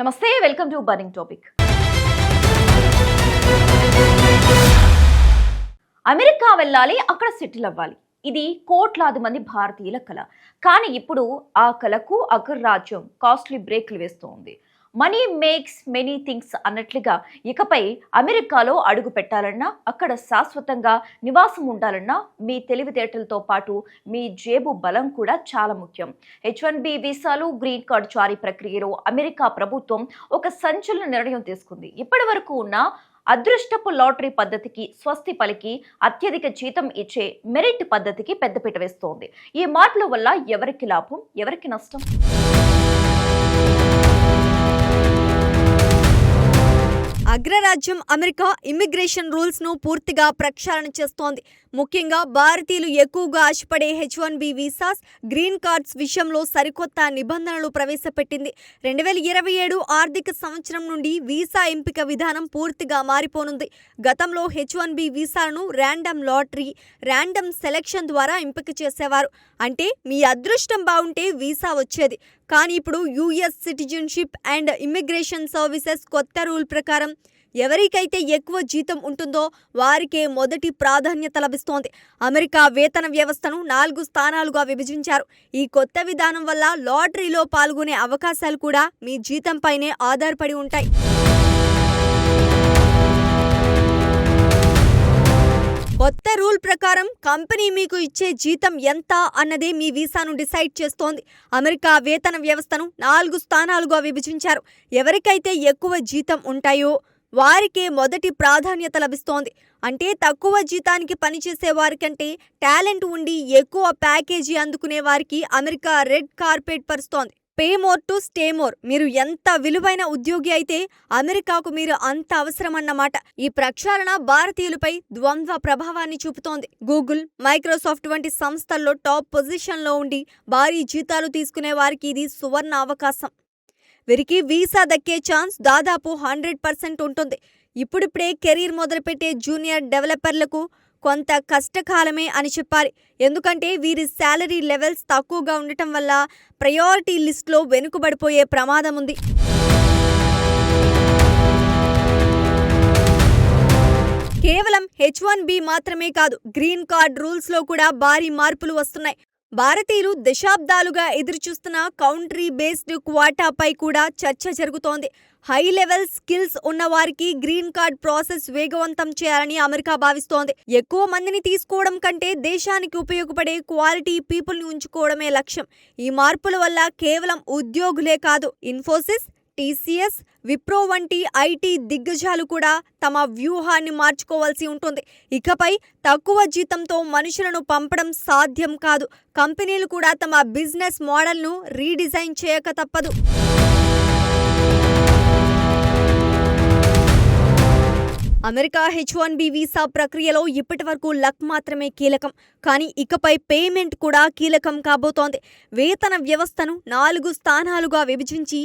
నమస్తే, welcome to burning topic. America వెళ్ళాలి, అక్కడ సెటిల్ అవ్వాలి. ఇది కోట్లాది మంది భారతీయుల కల. కానీ ఇప్పుడు ఆ కలకు అగ్రరాజ్యం కాస్ట్లీ బ్రేక్లు వేస్తోంది. మనీ మేక్స్ మెనీ థింగ్స్ అన్నట్లుగా ఇకపై అమెరికాలో అడుగు పెట్టాలన్నా, అక్కడ శాశ్వతంగా నివాసం ఉండాలన్నా మీ తెలివితేటలతో పాటు మీ జేబు బలం కూడా చాలా ముఖ్యం. H1B వీసాలు, గ్రీన్ కార్డ్ జారీ ప్రక్రియలో అమెరికా ప్రభుత్వం ఒక సంచలన నిర్ణయం తీసుకుంది. ఇప్పటి వరకు ఉన్న అదృష్టపు లాటరీ పద్ధతికి స్వస్తి పలికి అత్యధిక జీతం ఇచ్చే మెరిట్ పద్ధతికి పెద్దపీట వేస్తోంది. ఈ మార్పుల వల్ల ఎవరికి లాభం, ఎవరికి నష్టం? అగ్రరాజ్యం అమెరికా ఇమ్మిగ్రేషన్ రూల్స్ ను పూర్తిగా ప్రక్షాళన చేస్తోంది. ముఖ్యంగా భారతీయులు ఎక్కువగా ఆశపడే H1B వీసాస్, గ్రీన్ కార్డ్స్ విషయంలో సరికొత్త నిబంధనలు ప్రవేశపెట్టింది. 2027 ఆర్థిక సంవత్సరం నుండి వీసా ఎంపిక విధానం పూర్తిగా మారిపోనుంది. గతంలో H1B వీసాలను ర్యాండమ్ లాటరీ, ర్యాండమ్ సెలెక్షన్ ద్వారా ఎంపిక చేసేవారు. అంటే మీ అదృష్టం బాగుంటే వీసా వచ్చేది. కానీ ఇప్పుడు US citizenship and immigration services కొత్త రూల్ ప్రకారం ఎవరికైతే ఎక్కువ జీతం ఉంటుందో వారికే మొదటి ప్రాధాన్యత లభిస్తోంది. అమెరికా వేతన వ్యవస్థను 4 స్థానాలుగా విభజించారు. ఈ కొత్త విధానం వల్ల లాటరీలో పాల్గొనే అవకాశాలు కూడా మీ జీతంపైనే ఆధారపడి ఉంటాయి. కొత్త రూల్ ప్రకారం కంపెనీ మీకు ఇచ్చే జీతం ఎంత అన్నదే మీ వీసాను డిసైడ్ చేస్తోంది. అమెరికా వేతన వ్యవస్థను 4 స్థానాలుగా విభజించారు. ఎవరికైతే ఎక్కువ జీతం ఉంటాయో వారికే మొదటి ప్రాధాన్యత లభిస్తోంది. అంటే తక్కువ జీతానికి పనిచేసే వారికంటే టాలెంట్ ఉండి ఎక్కువ ప్యాకేజీ అందుకునే వారికి అమెరికా రెడ్ కార్పెట్ పరుస్తోంది. Pay more to stay more. మీరు ఎంత విలువైన ఉద్యోగి అయితే అమెరికాకు మీరు అంత అవసరమన్నమాట. ఈ ప్రక్షాళన భారతీయులపై ద్వంద్వ ప్రభావాన్ని చూపుతోంది. గూగుల్, మైక్రోసాఫ్ట్ వంటి సంస్థల్లో టాప్ పొజిషన్లో ఉండి భారీ జీతాలు తీసుకునే వారికి ఇది సువర్ణ అవకాశం. వీరికి వీసా దక్కే ఛాన్స్ దాదాపు 100% ఉంటుంది. ఇప్పుడిప్పుడే కెరీర్ మొదలుపెట్టే జూనియర్ డెవలపర్లకు కొంత కష్టకాలమే అని చెప్పాలి. ఎందుకంటే వీరి శాలరీ లెవెల్స్ తక్కువగా ఉండటం వల్ల ప్రయారిటీ లిస్టులో వెనుకబడిపోయే ప్రమాదం ఉంది. కేవలం H1B మాత్రమే కాదు, గ్రీన్ కార్డ్ రూల్స్లో కూడా భారీ మార్పులు వస్తున్నాయి. భారతీయులు దశాబ్దాలుగా ఎదురుచూస్తున్న కౌంట్రీ బేస్డ్ క్వాటాపై కూడా చర్చ జరుగుతోంది. హై లెవెల్ స్కిల్స్ ఉన్న వారికి గ్రీన్ కార్డ్ ప్రాసెస్ వేగవంతం చేయాలని అమెరికా భావిస్తోంది. ఎక్కువ మందిని తీసుకోవడం కంటే దేశానికి ఉపయోగపడే క్వాలిటీ పీపుల్ని ఉంచుకోవడమే లక్ష్యం. ఈ మార్పుల వల్ల కేవలం ఉద్యోగులే కాదు, ఇన్ఫోసిస్, TCS, విప్రో వంటి IT దిగ్గజాలు కూడా తమ వ్యూహాన్ని మార్చుకోవాల్సి ఉంటుంది. ఇకపై తక్కువ జీతంతో మనుషులను పంపడం సాధ్యం కాదు. కంపెనీలు కూడా తమ బిజినెస్ మోడల్ను రీడిజైన్ చేయక తప్పదు. అమెరికా H1B వీసా ప్రక్రియలో ఇప్పటి వరకు లక్ మాత్రమే కీలకం. కానీ ఇకపై పేమెంట్ కూడా కీలకం కాబోతోంది. వేతన వ్యవస్థను 4 స్థానాలుగా విభజించి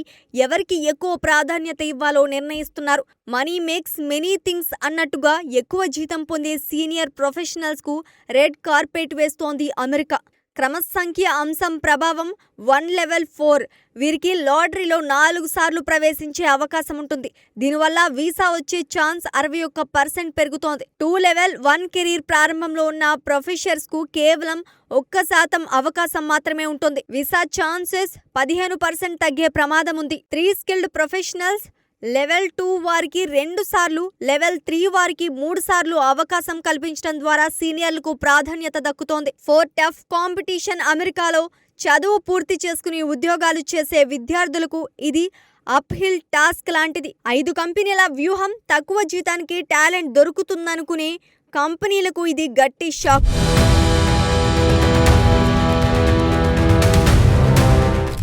ఎవరికి ఎక్కువ ప్రాధాన్యత ఇవ్వాలో నిర్ణయిస్తున్నారు. మనీ మేక్స్ మెనీ థింగ్స్ అన్నట్టుగా ఎక్కువ జీతం పొందే సీనియర్ ప్రొఫెషనల్స్కు రెడ్ కార్పెట్ వేస్తోంది అమెరికా. క్రమసంఖ్య అంశం ప్రభావం 1 లెవెల్ 4. వీరికి లాటరీలో 4 సార్లు ప్రవేశించే అవకాశం ఉంటుంది. దీనివల్ల వీసా వచ్చే ఛాన్స్ 61% పెరుగుతోంది. 2 లెవెల్ 1 కెరీర్ ప్రారంభంలో ఉన్న ప్రొఫెసర్స్కు కేవలం 1% అవకాశం మాత్రమే ఉంటుంది. వీసా ఛాన్సెస్ 15% తగ్గే ప్రమాదం ఉంది. 3 స్కిల్డ్ ప్రొఫెషనల్స్ లెవెల్ 2 వారికి 2 సార్లు, లెవెల్ 3 వారికి 3 సార్లు అవకాశం కల్పించడం ద్వారా సీనియర్లకు ప్రాధాన్యత దక్కుతోంది. 4 టఫ్ కాంపిటీషన్. అమెరికాలో చదువు పూర్తి చేసుకుని ఉద్యోగాలు చేసే విద్యార్థులకు ఇది అప్హిల్ టాస్క్ లాంటిది. 5 కంపెనీల వ్యూహం. తక్కువ జీతానికి టాలెంట్ దొరుకుతుందనుకునే కంపెనీలకు ఇది గట్టి షాక్.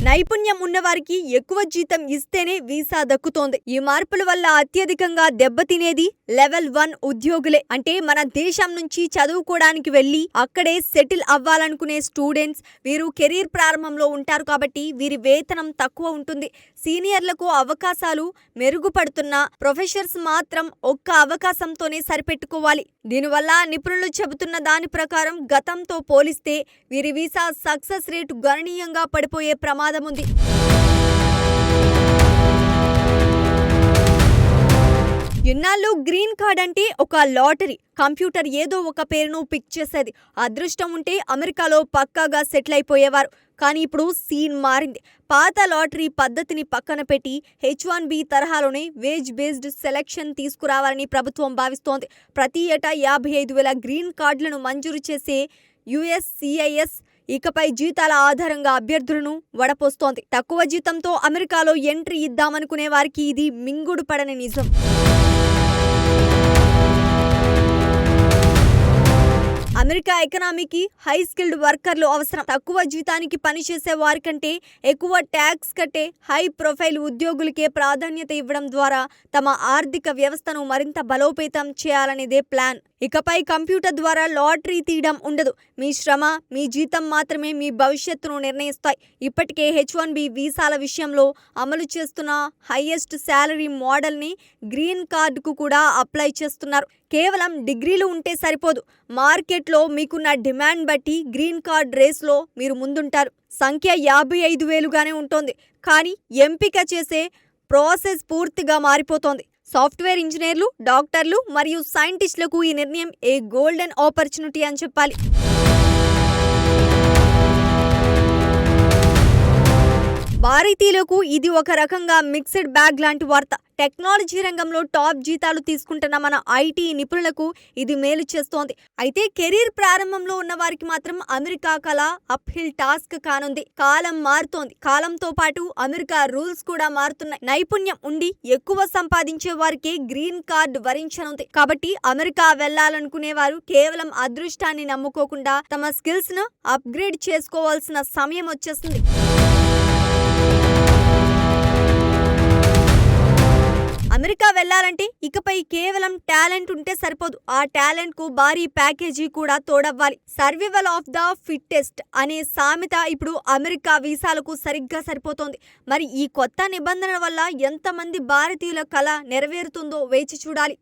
నైపుణ్యం ఉన్నవారికి ఎక్కువ జీతం ఇస్తేనే వీసా దక్కుతోంది. ఈ మార్పుల వల్ల అత్యధికంగా దెబ్బతినేది లెవెల్ 1 ఉద్యోగులే. అంటే మన దేశం నుంచి చదువుకోవడానికి వెళ్లి అక్కడే సెటిల్ అవ్వాలనుకునే స్టూడెంట్స్. వీరు కెరీర్ ప్రారంభంలో ఉంటారు కాబట్టి వీరి వేతనం తక్కువ ఉంటుంది. సీనియర్లకు అవకాశాలు మెరుగుపడుతున్న ప్రొఫెసర్స్ మాత్రం ఒక్క అవకాశంతోనే సరిపెట్టుకోవాలి. దీనివల్ల నిపుణులు చెబుతున్న దాని ప్రకారం గతంతో పోలిస్తే వీరి వీసా సక్సెస్ రేటు గణనీయంగా పడిపోయే ప్రమాదం ఉంది. ఇన్నాళ్ళు గ్రీన్ కార్డ్ అంటే ఒక లాటరీ. కంప్యూటర్ ఏదో ఒక పేరును పిక్ చేసేది. అదృష్టం ఉంటే అమెరికాలో పక్కాగా సెటిల్ అయిపోయేవారు. కానీ ఇప్పుడు సీన్ మారింది. పాత లాటరీ పద్ధతిని పక్కన పెట్టి H1B తరహాలోనే వేజ్ బేస్డ్ సెలక్షన్ తీసుకురావాలని ప్రభుత్వం భావిస్తోంది. ప్రతి ఏటా 55,000 గ్రీన్ కార్డులను మంజూరు చేసే USCIS ఇకపై జీతాల ఆధారంగా అభ్యర్థులను వడపోస్తోంది. తక్కువ జీతంతో అమెరికాలో ఎంట్రీ ఇద్దామనుకునే వారికి ఇది మింగుడు పడని నిజం. అమెరికా ఎకనామీకి హై స్కిల్డ్ వర్కర్లు అవసరం. తక్కువ జీతానికి పనిచేసే వారికంటే ఎక్కువ ట్యాక్స్ కట్టే హై ప్రొఫైల్ ఉద్యోగులకే ప్రాధాన్యత ఇవ్వడం ద్వారా తమ ఆర్థిక వ్యవస్థను మరింత బలోపేతం చేయాలనేదే ప్లాన్. ఇకపై కంప్యూటర్ ద్వారా లాటరీ తీయడం ఉండదు. మీ శ్రమ, మీ జీతం మాత్రమే మీ భవిష్యత్తును నిర్ణయిస్తాయి. ఇప్పటికే H1B వీసాల విషయంలో అమలు చేస్తున్న హైయెస్ట్ శాలరీ మోడల్ని గ్రీన్ కార్డుకు కూడా అప్లై చేస్తున్నారు. కేవలం డిగ్రీలు ఉంటే సరిపోదు. మార్కెట్లో మీకున్న డిమాండ్ బట్టి గ్రీన్ కార్డ్ రేస్లో మీరు ముందుంటారు. సంఖ్య 55,000గానే ఉంటుంది. కానీ ఎంపిక చేసే ప్రాసెస్ పూర్తిగా మారిపోతోంది. సాఫ్ట్వేర్ ఇంజనీర్లు, డాక్టర్లు మరియు సైంటిస్టులకు ఈ నిర్ణయం ఏ గోల్డెన్ ఆపర్చునిటీ అని చెప్పాలి. భారతీయులకు ఇది ఒక రకంగా మిక్స్డ్ బ్యాగ్ లాంటి వార్త. టెక్నాలజీ రంగంలో టాప్ జీతాలు తీసుకుంటున్న మన ఐటీ నిపుణులకు ఇది మేలు చేస్తోంది. అయితే కెరీర్ ప్రారంభంలో ఉన్న వారికి మాత్రం అమెరికా కళ అప్హిల్ టాస్క్ కానుంది. కాలం మారుతోంది. కాలంతో పాటు అమెరికా రూల్స్ కూడా మారుతున్నాయి. నైపుణ్యం ఉండి ఎక్కువ సంపాదించే వారికి గ్రీన్ కార్డ్ వరించనుంది. కాబట్టి అమెరికా వెళ్లాలనుకునే వారు కేవలం అదృష్టాన్ని నమ్ముకోకుండా తమ స్కిల్స్ ను అప్గ్రేడ్ చేసుకోవాల్సిన సమయం వచ్చేసింది. అమెరికా వెళ్లాలంటే ఇకపై కేవలం టాలెంట్ ఉంటే సరిపోదు. ఆ టాలెంట్ కు భారీ ప్యాకేజీ కూడా తోడవ్వాలి. సర్వైవల్ ఆఫ్ ద ఫిట్టెస్ట్ అనే సామెత ఇప్పుడు అమెరికా వీసాలకు సరిగ్గా సరిపోతోంది. మరి ఈ కొత్త నిబంధనల వల్ల ఎంతమంది భారతీయుల కళ నెరవేరుతుందో వేచి చూడాలి.